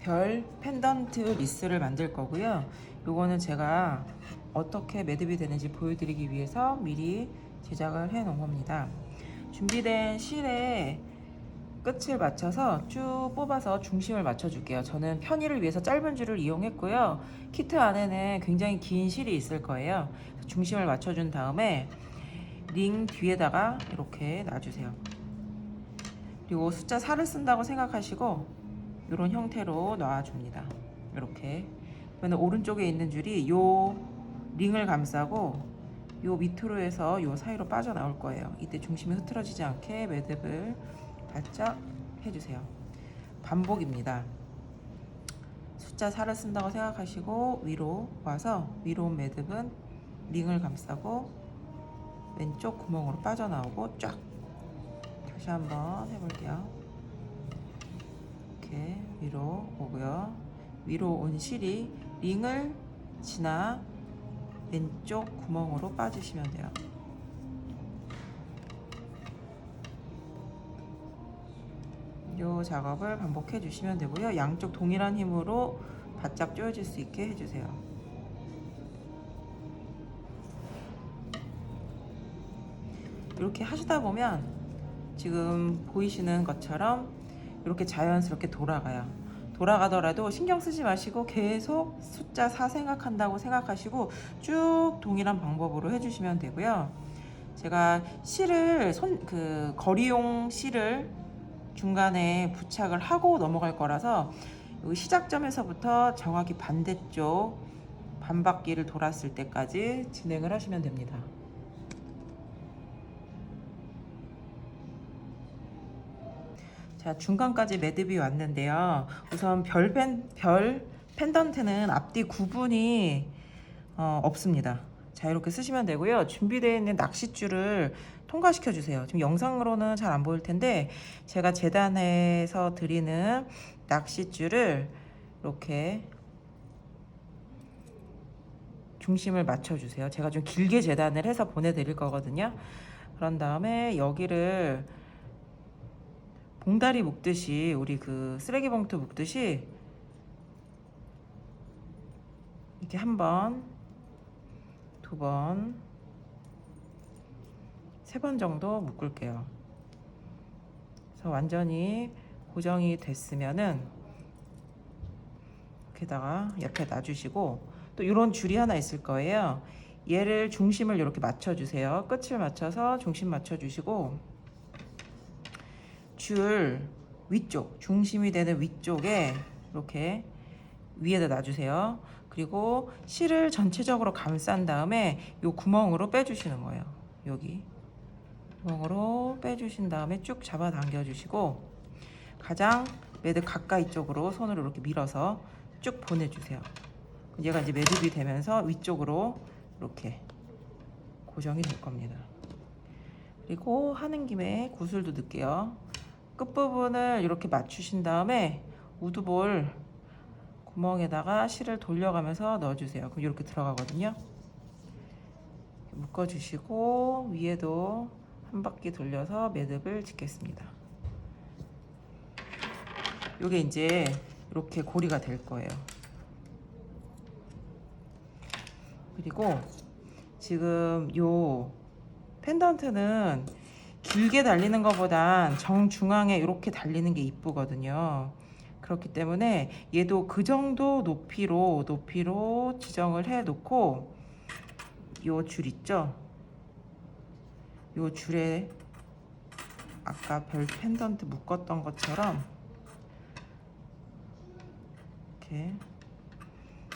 별 펜던트 리스를 만들 거고요. 요거는 제가 어떻게 매듭이 되는지 보여드리기 위해서 미리 제작을 해 놓은 겁니다. 준비된 실에 끝을 맞춰서 쭉 뽑아서 중심을 맞춰 줄게요. 저는 편의를 위해서 짧은 줄을 이용했고요. 키트 안에는 굉장히 긴 실이 있을 거예요. 중심을 맞춰 준 다음에 링 뒤에다가 이렇게 놔주세요. 그리고 숫자 4를 쓴다고 생각하시고 이런 형태로 놔줍니다. 이렇게. 그러면 오른쪽에 있는 줄이 요 링을 감싸고 요 밑으로 해서 요 사이로 빠져나올 거예요. 이때 중심이 흐트러지지 않게 매듭을 바짝 해주세요. 반복입니다. 숫자 4를 쓴다고 생각하시고 위로 와서 위로 온 매듭은 링을 감싸고 왼쪽 구멍으로 빠져나오고 쫙. 다시 한번 해볼게요. 이렇게 위로 오고요. 위로 온 실이 링을 지나 왼쪽 구멍으로 빠지시면 돼요. 이 작업을 반복해 주시면 되고요. 양쪽 동일한 힘으로 바짝 조여질 수 있게 해주세요. 이렇게 하시다 보면 지금 보이시는 것처럼 이렇게 자연스럽게 돌아가요. 돌아가더라도 신경 쓰지 마시고 계속 숫자 4 생각한다고 생각하시고 쭉 동일한 방법으로 해주시면 되고요. 제가 실을 거리용 실을 중간에 부착을 하고 넘어갈 거라서 여기 시작점에서부터 정확히 반대쪽 반바퀴를 돌았을 때까지 진행을 하시면 됩니다. 자, 중간까지 매듭이 왔는데요. 우선 별 펜던트는 앞뒤 구분이 없습니다. 자, 이렇게 쓰시면 되고요. 준비되어 있는 낚싯줄을 통과시켜 주세요. 지금 영상으로는 잘 안 보일 텐데 제가 재단해서 드리는 낚싯줄을 이렇게 중심을 맞춰 주세요. 제가 좀 길게 재단을 해서 보내드릴 거거든요. 그런 다음에 여기를 봉다리 묶듯이 우리 그 쓰레기 봉투 묶듯이 이렇게 한 번, 두 번, 세 번 정도 묶을게요. 그래서 완전히 고정이 됐으면은 여기다가 옆에 놔주시고 또 이런 줄이 하나 있을 거예요. 얘를 중심을 이렇게 맞춰주세요. 끝을 맞춰서 중심 맞춰주시고 줄 위쪽, 중심이 되는 위쪽에 이렇게 위에다 놔주세요. 그리고 실을 전체적으로 감싼 다음에 이 구멍으로 빼주시는 거예요. 여기 구멍으로 빼주신 다음에 쭉 잡아 당겨 주시고 가장 매듭 가까이 쪽으로 손으로 이렇게 밀어서 쭉 보내주세요. 얘가 이제 매듭이 되면서 위쪽으로 이렇게 고정이 될 겁니다. 그리고 하는 김에 구슬도 넣을게요. 끝부분을 이렇게 맞추신 다음에 우드볼 구멍에다가 실을 돌려가면서 넣어주세요. 그럼 이렇게 들어가거든요. 묶어주시고 위에도 한 바퀴 돌려서 매듭을 짓겠습니다. 이게 이제 이렇게 고리가 될 거예요. 그리고 지금 요 펜던트는 길게 달리는 것보단 정중앙에 이렇게 달리는 게 이쁘거든요. 그렇기 때문에 얘도 그 정도 높이로 지정을 해 놓고 요 줄 있죠? 요 줄에 아까 별 펜던트 묶었던 것처럼 이렇게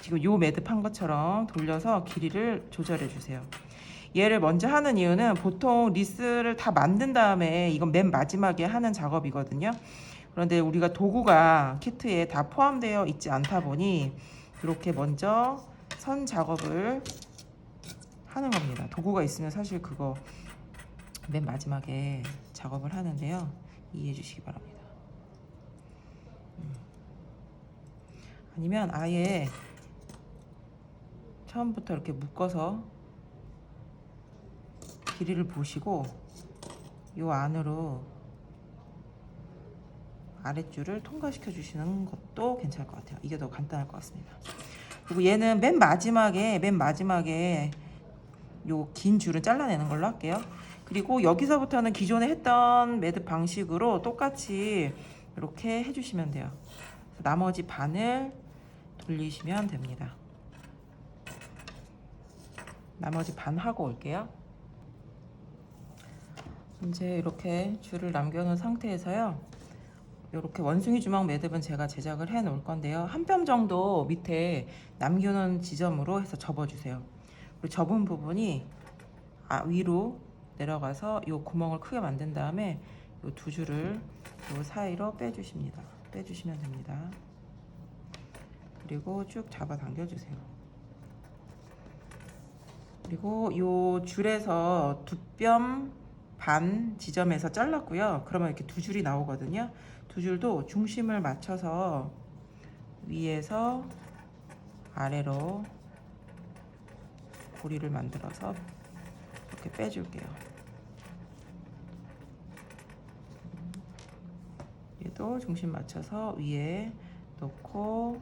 지금 요 매듭한 것처럼 돌려서 길이를 조절해 주세요. 얘를 먼저 하는 이유는 보통 리스를 다 만든 다음에 이건 맨 마지막에 하는 작업이거든요. 그런데 우리가 도구가 키트에 다 포함되어 있지 않다 보니 이렇게 먼저 선 작업을 하는 겁니다. 도구가 있으면 사실 그거 맨 마지막에 작업을 하는데요. 이해해 주시기 바랍니다. 아니면 아예 처음부터 이렇게 묶어서 길이를 보시고 요 안으로 아랫줄을 통과시켜 주시는 것도 괜찮을 것 같아요. 이게 더 간단할 것 같습니다. 그리고 얘는 맨 마지막에 요 긴 줄은 잘라내는 걸로 할게요. 그리고 여기서부터는 기존에 했던 매듭 방식으로 똑같이 이렇게 해주시면 돼요. 나머지 반을 돌리시면 됩니다. 나머지 반 하고 올게요. 이제 이렇게 줄을 남겨놓은 상태에서요, 이렇게 원숭이 주먹 매듭은 제가 제작을 해 놓을 건데요, 한 뼘 정도 밑에 남겨놓은 지점으로 해서 접어주세요. 그리고 접은 부분이 위로 내려가서 이 구멍을 크게 만든 다음에 이 두 줄을 이 사이로 빼주시면 됩니다. 그리고 쭉 잡아 당겨주세요. 그리고 이 줄에서 2뼘 반 지점에서 잘랐고요. 그러면 이렇게 두 줄이 나오거든요. 두 줄도 중심을 맞춰서 위에서 아래로 고리를 만들어서 이렇게 빼줄게요. 얘도 중심 맞춰서 위에 놓고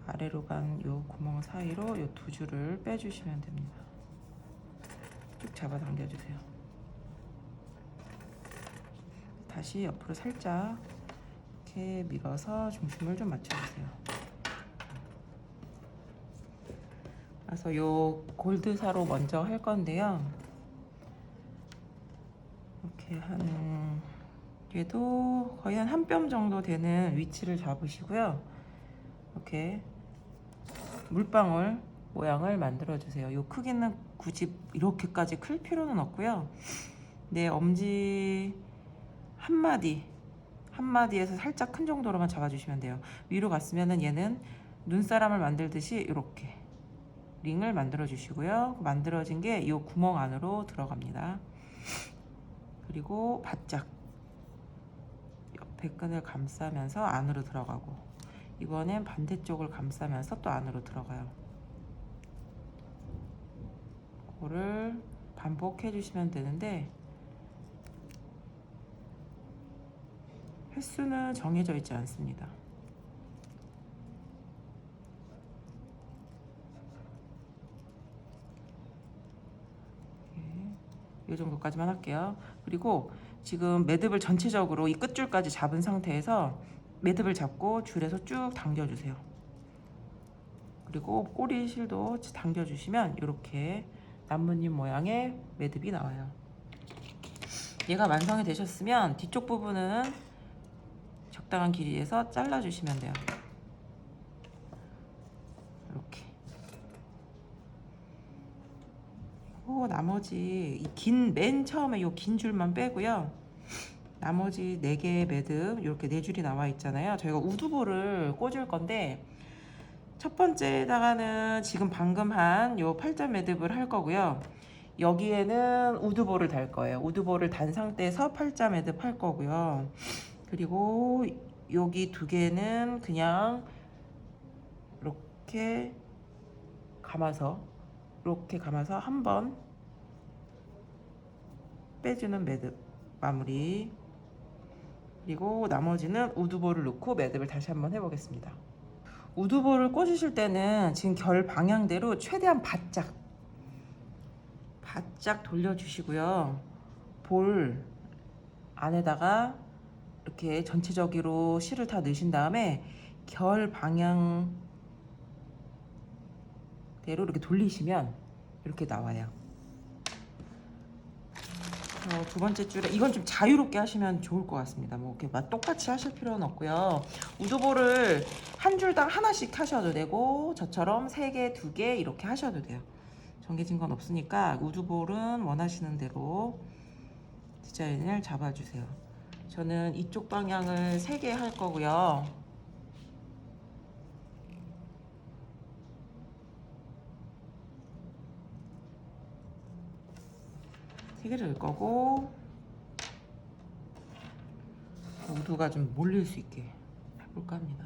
아래로 간 요 구멍 사이로 요 두 줄을 빼주시면 됩니다. 쭉 잡아 당겨주세요. 다시 옆으로 살짝 이렇게 밀어서 중심을 좀 맞춰주세요. 그래서 요 골드사로 먼저 할 건데요, 이렇게 얘도 거의 한 뼘 정도 되는 위치를 잡으시고요, 이렇게 물방울 모양을 만들어 주세요. 요 크기는 굳이 이렇게까지 클 필요는 없고요. 내 엄지 한마디에서 살짝 큰 정도로만 잡아주시면 돼요. 위로 갔으면은 얘는 눈사람을 만들듯이 이렇게 링을 만들어 주시고요. 만들어진 게 이 구멍 안으로 들어갑니다. 그리고 바짝 옆에 끈을 감싸면서 안으로 들어가고, 이번엔 반대쪽을 감싸면서 또 안으로 들어가요. 그거를 반복해 주시면 되는데, 횟수는 정해져 있지 않습니다. 이 정도까지만 할게요. 그리고 지금 매듭을 전체적으로 이 끝줄까지 잡은 상태에서 매듭을 잡고 줄에서 쭉 당겨주세요. 그리고 꼬리 실도 당겨주시면 이렇게 나뭇잎 모양의 매듭이 나와요. 얘가 완성이 되셨으면 뒤쪽 부분은 적당한 길이에서 잘라주시면 돼요. 이렇게. 나머지 맨 처음에 이 긴 줄만 빼고요, 나머지 4개의 매듭, 이렇게 4줄이 나와 있잖아요. 저희가 우두볼을 꽂을 건데, 첫 번째에다가는 지금 방금 한 요 팔자 매듭을 할 거고요, 여기에는 우두볼을 달 거예요. 우두볼을 단 상태에서 팔자 매듭 할 거고요, 그리고 여기 2개는 그냥 이렇게 감아서 한번 빼주는 매듭 마무리. 그리고 나머지는 우두볼을 넣고 매듭을 다시 한번 해보겠습니다. 우두볼을 꽂으실 때는 지금 결 방향대로 최대한 바짝 돌려주시고요, 볼 안에다가 이렇게 전체적으로 실을 다 넣으신 다음에 결 방향대로 이렇게 돌리시면 이렇게 나와요. 두 번째 줄에 이건 좀 자유롭게 하시면 좋을 것 같습니다. 뭐 이렇게 똑같이 하실 필요는 없고요. 우두볼을 한 줄당 하나씩 하셔도 되고, 저처럼 3개, 2개 이렇게 하셔도 돼요. 정해진 건 없으니까 우두볼은 원하시는 대로 디자인을 잡아주세요. 저는 이쪽 방향을 3개 할 거고요. 3개를 넣을 거고, 우두가 좀 몰릴 수 있게 해볼까 합니다.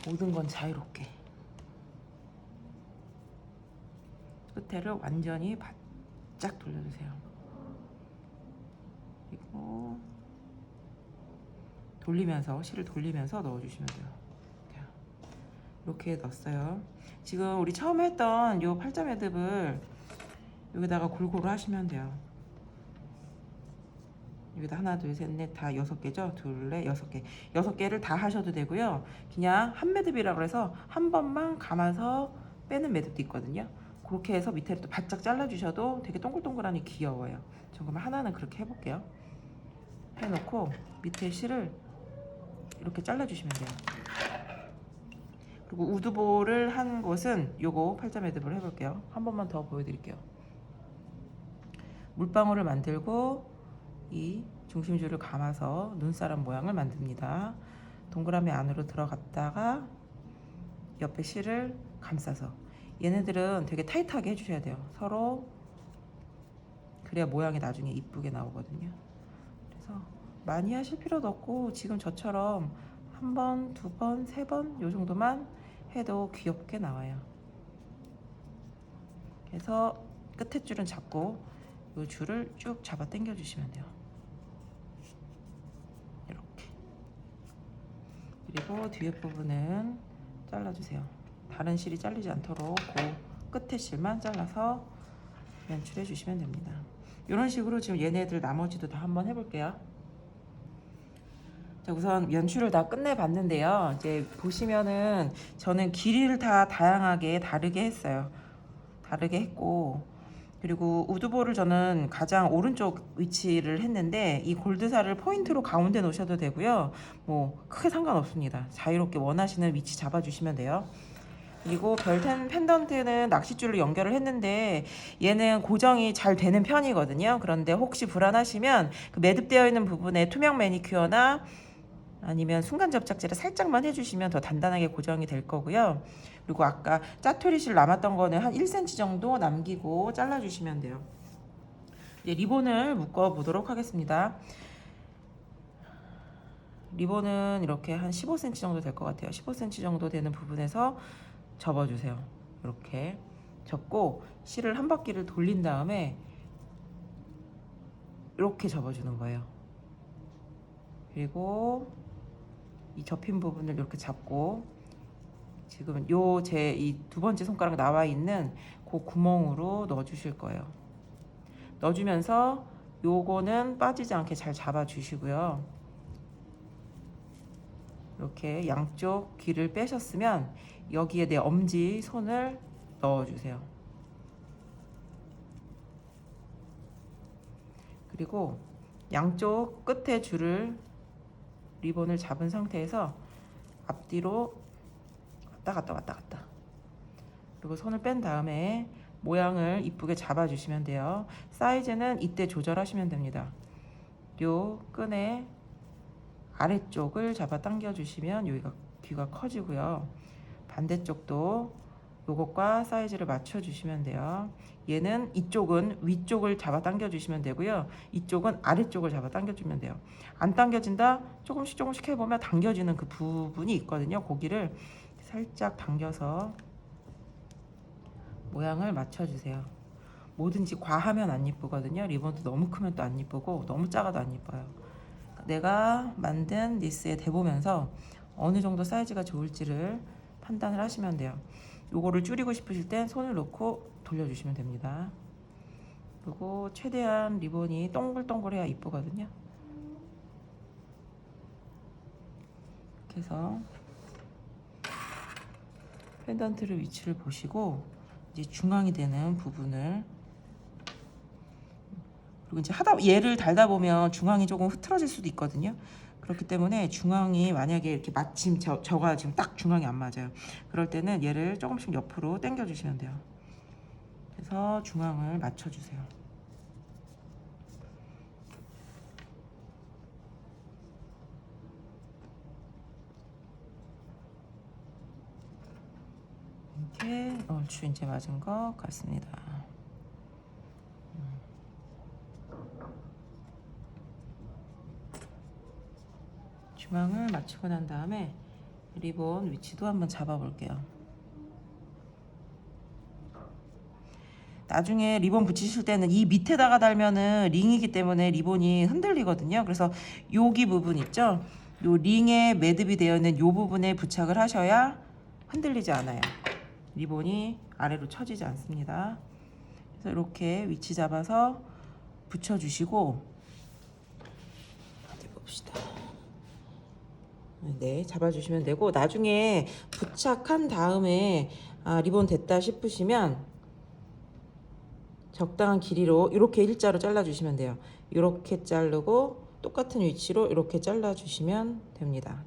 모든 건 자유롭게. 끝에를 완전히 바짝 돌려주세요. 그리고 돌리면서 실을 돌리면서 넣어주시면 돼요. 이렇게 넣었어요. 지금 우리 처음 했던 요 팔자 매듭을 여기다가 골고루 하시면 돼요. 여기다 하나 둘 셋 넷 다 6개죠. 둘 넷 6개 6개를 다 하셔도 되고요. 그냥 한 매듭이라고 해서 한 번만 감아서 빼는 매듭도 있거든요. 그렇게 해서 밑에를 또 바짝 잘라 주셔도 되게 동글동글하니 귀여워요. 저 그러면 하나는 그렇게 해볼게요. 해놓고 밑에 실을 이렇게 잘라 주시면 돼요. 그리고 우드볼을 한 곳은 요거 팔자 매듭을 해볼게요. 한 번만 더 보여드릴게요. 물방울을 만들고 이 중심줄을 감아서 눈사람 모양을 만듭니다. 동그라미 안으로 들어갔다가 옆에 실을 감싸서, 얘네들은 되게 타이트하게 해주셔야 돼요. 서로. 그래야 모양이 나중에 이쁘게 나오거든요. 그래서 많이 하실 필요도 없고 지금 저처럼 한 번, 두 번, 세 번 요 정도만 해도 귀엽게 나와요. 그래서 끝에 줄은 잡고 이 줄을 쭉 잡아 당겨 주시면 돼요. 이렇게. 그리고 뒤에 부분은 잘라주세요. 다른 실이 잘리지 않도록 그 끝에 실만 잘라서 연출해 주시면 됩니다. 이런 식으로 지금 얘네들 나머지도 다 한번 해볼게요. 자, 우선 연출을 다 끝내봤는데요. 이제 보시면은 저는 길이를 다 다양하게 다르게 했어요. 다르게 했고, 그리고 우드볼을 저는 가장 오른쪽 위치를 했는데 이 골드살을 포인트로 가운데 놓으셔도 되고요. 뭐 크게 상관없습니다. 자유롭게 원하시는 위치 잡아주시면 돼요. 그리고 별텐 펜던트는 낚싯줄로 연결을 했는데 얘는 고정이 잘 되는 편이거든요. 그런데 혹시 불안하시면 그 매듭되어 있는 부분에 투명 매니큐어나 아니면 순간 접착제를 살짝만 해주시면 더 단단하게 고정이 될 거고요. 그리고 아까 짜투리실 남았던 거는 한 1cm 정도 남기고 잘라주시면 돼요. 이제 리본을 묶어 보도록 하겠습니다. 리본은 이렇게 한 15cm 정도 될 것 같아요. 15cm 정도 되는 부분에서 접어주세요. 이렇게 접고 실을 한 바퀴를 돌린 다음에 이렇게 접어주는 거예요. 그리고 이 접힌 부분을 이렇게 잡고 지금 요 제 이 두 번째 손가락 나와 있는 그 구멍으로 넣어 주실 거예요. 넣어 주면서 요거는 빠지지 않게 잘 잡아 주시고요. 이렇게 양쪽 귀를 빼셨으면 여기에 내 엄지 손을 넣어 주세요. 그리고 양쪽 끝에 줄을 리본을 잡은 상태에서 앞뒤로 왔다 갔다. 그리고 손을 뺀 다음에 모양을 이쁘게 잡아주시면 돼요. 사이즈는 이때 조절하시면 됩니다. 요 끈의 아래쪽을 잡아 당겨 주시면 여기가 귀가 커지고요. 반대쪽도 요것과 사이즈를 맞춰 주시면 돼요. 얘는 이쪽은 위쪽을 잡아 당겨 주시면 되고요. 이쪽은 아래쪽을 잡아 당겨 주면 돼요. 안 당겨진다 조금씩 해보면 당겨지는 그 부분이 있거든요. 고기를 살짝 당겨서 모양을 맞춰 주세요. 뭐든지 과하면 안 예쁘거든요. 리본도 너무 크면 또 안 예쁘고 너무 작아도 안 예뻐요. 내가 만든 니스에 대보면서 어느 정도 사이즈가 좋을지를 판단을 하시면 돼요. 요거를 줄이고 싶으실 땐 손을 놓고 돌려주시면 됩니다. 그리고 최대한 리본이 동글동글해야 이쁘거든요. 이렇게 해서 펜던트를 위치를 보시고 이제 중앙이 되는 부분을, 그리고 이제 얘를 달다 보면 중앙이 조금 흐트러질 수도 있거든요. 그렇기 때문에 중앙이 만약에 이렇게 마침 저가 지금 딱 중앙이 안 맞아요. 그럴 때는 얘를 조금씩 옆으로 당겨 주시면 돼요. 그래서 중앙을 맞춰 주세요. 이렇게 얼추 이제 맞은 것 같습니다. 중앙을 맞추고 난 다음에 리본 위치도 한번 잡아 볼게요. 나중에 리본 붙이실 때는 이 밑에다가 달면은 링이기 때문에 리본이 흔들리거든요. 그래서 여기 부분 있죠? 요 링에 매듭이 되어 있는 요 부분에 부착을 하셔야 흔들리지 않아요. 리본이 아래로 처지지 않습니다. 그래서 이렇게 위치 잡아서 붙여주시고, 어디 봅시다. 네, 잡아주시면 되고, 나중에 부착한 다음에 리본 됐다 싶으시면 적당한 길이로 이렇게 일자로 잘라주시면 돼요. 이렇게 자르고 똑같은 위치로 이렇게 잘라주시면 됩니다.